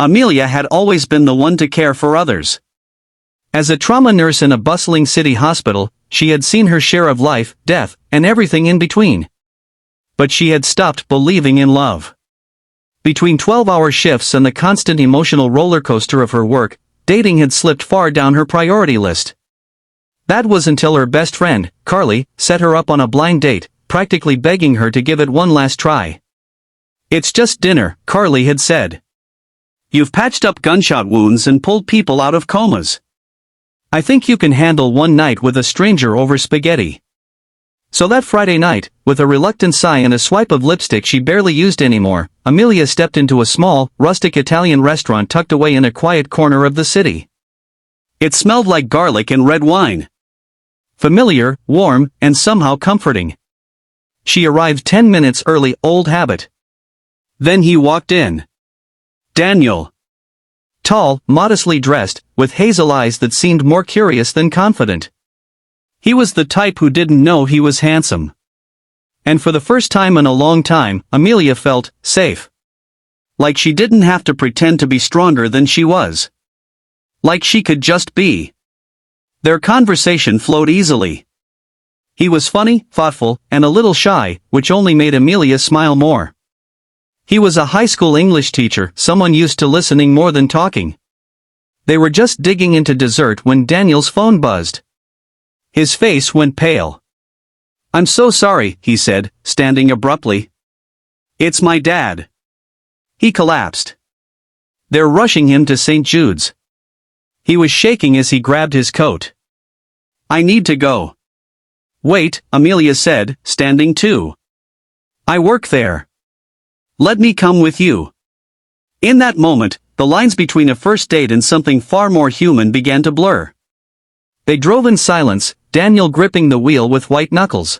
Amelia had always been the one to care for others. As a trauma nurse in a bustling city hospital, she had seen her share of life, death, and everything in between. But she had stopped believing in love. Between 12-hour shifts and the constant emotional roller coaster of her work, dating had slipped far down her priority list. That was until her best friend, Carly, set her up on a blind date, practically begging her to give it one last try. "It's just dinner," Carly had said. "You've patched up gunshot wounds and pulled people out of comas. I think you can handle one night with a stranger over spaghetti." So that Friday night, with a reluctant sigh and a swipe of lipstick she barely used anymore, Amelia stepped into a small, rustic Italian restaurant tucked away in a quiet corner of the city. It smelled like garlic and red wine. Familiar, warm, and somehow comforting. She arrived 10 minutes early, old habit. Then he walked in. Daniel. Tall, modestly dressed, with hazel eyes that seemed more curious than confident. He was the type who didn't know he was handsome. And for the first time in a long time, Amelia felt safe. Like she didn't have to pretend to be stronger than she was. Like she could just be. Their conversation flowed easily. He was funny, thoughtful, and a little shy, which only made Amelia smile more. He was a high school English teacher, someone used to listening more than talking. They were just digging into dessert when Daniel's phone buzzed. His face went pale. "I'm so sorry," he said, standing abruptly. "It's my dad." He collapsed. "They're rushing him to St. Jude's." He was shaking as he grabbed his coat. "I need to go." "Wait," Amelia said, standing too. "I work there. Let me come with you." In that moment, the lines between a first date and something far more human began to blur. They drove in silence, Daniel gripping the wheel with white knuckles.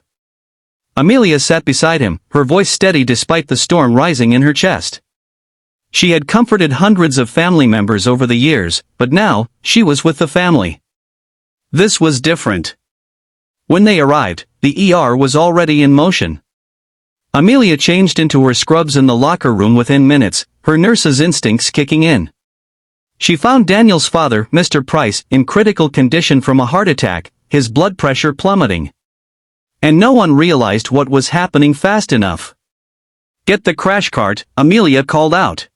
Amelia sat beside him, her voice steady despite the storm rising in her chest. She had comforted hundreds of family members over the years, but now, she was with the family. This was different. When they arrived, the ER was already in motion. Amelia changed into her scrubs in the locker room within minutes, her nurse's instincts kicking in. She found Daniel's father, Mr. Price, in critical condition from a heart attack, his blood pressure plummeting. And no one realized what was happening fast enough. "Get the crash cart," Amelia called out.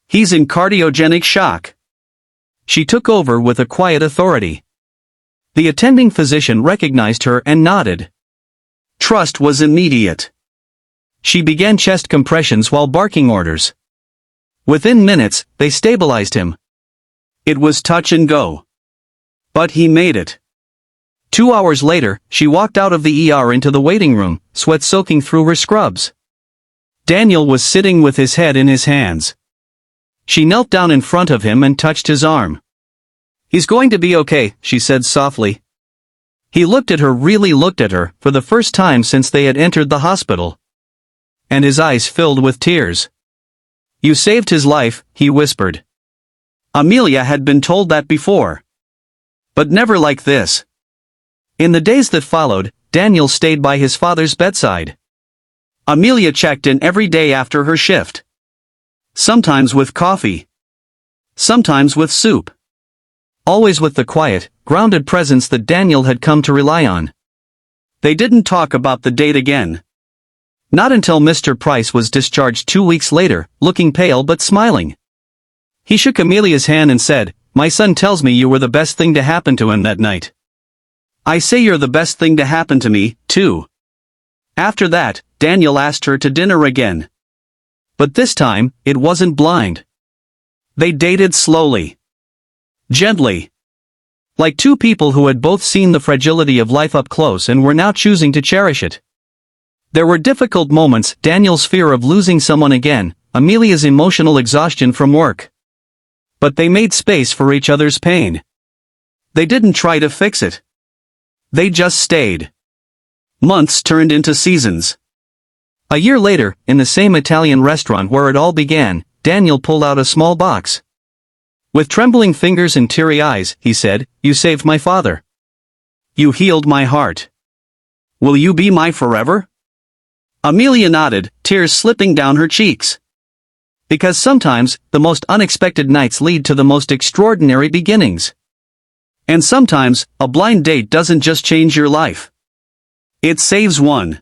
"He's in cardiogenic shock." She took over with a quiet authority. The attending physician recognized her and nodded. Trust was immediate. She began chest compressions while barking orders. Within minutes, they stabilized him. It was touch and go. But he made it. 2 hours later, she walked out of the ER into the waiting room, sweat soaking through her scrubs. Daniel was sitting with his head in his hands. She knelt down in front of him and touched his arm. "He's going to be okay," she said softly. He really looked at her, for the first time since they had entered the hospital. And his eyes filled with tears. "You saved his life," he whispered. Amelia had been told that before. But never like this. In the days that followed, Daniel stayed by his father's bedside. Amelia checked in every day after her shift. Sometimes with coffee. Sometimes with soup. Always with the quiet, grounded presence that Daniel had come to rely on. They didn't talk about the date again. Not until Mr. Price was discharged 2 weeks later, looking pale but smiling. He shook Amelia's hand and said, "My son tells me you were the best thing to happen to him that night. I say you're the best thing to happen to me, too." After that, Daniel asked her to dinner again. But this time, it wasn't blind. They dated slowly. Gently. Like two people who had both seen the fragility of life up close and were now choosing to cherish it. There were difficult moments, Daniel's fear of losing someone again, Amelia's emotional exhaustion from work. But they made space for each other's pain. They didn't try to fix it. They just stayed. Months turned into seasons. A year later, in the same Italian restaurant where it all began, Daniel pulled out a small box. With trembling fingers and teary eyes, he said, "You saved my father. You healed my heart. Will you be my forever?" Amelia nodded, tears slipping down her cheeks. Because sometimes, the most unexpected nights lead to the most extraordinary beginnings. And sometimes, a blind date doesn't just change your life. It saves one.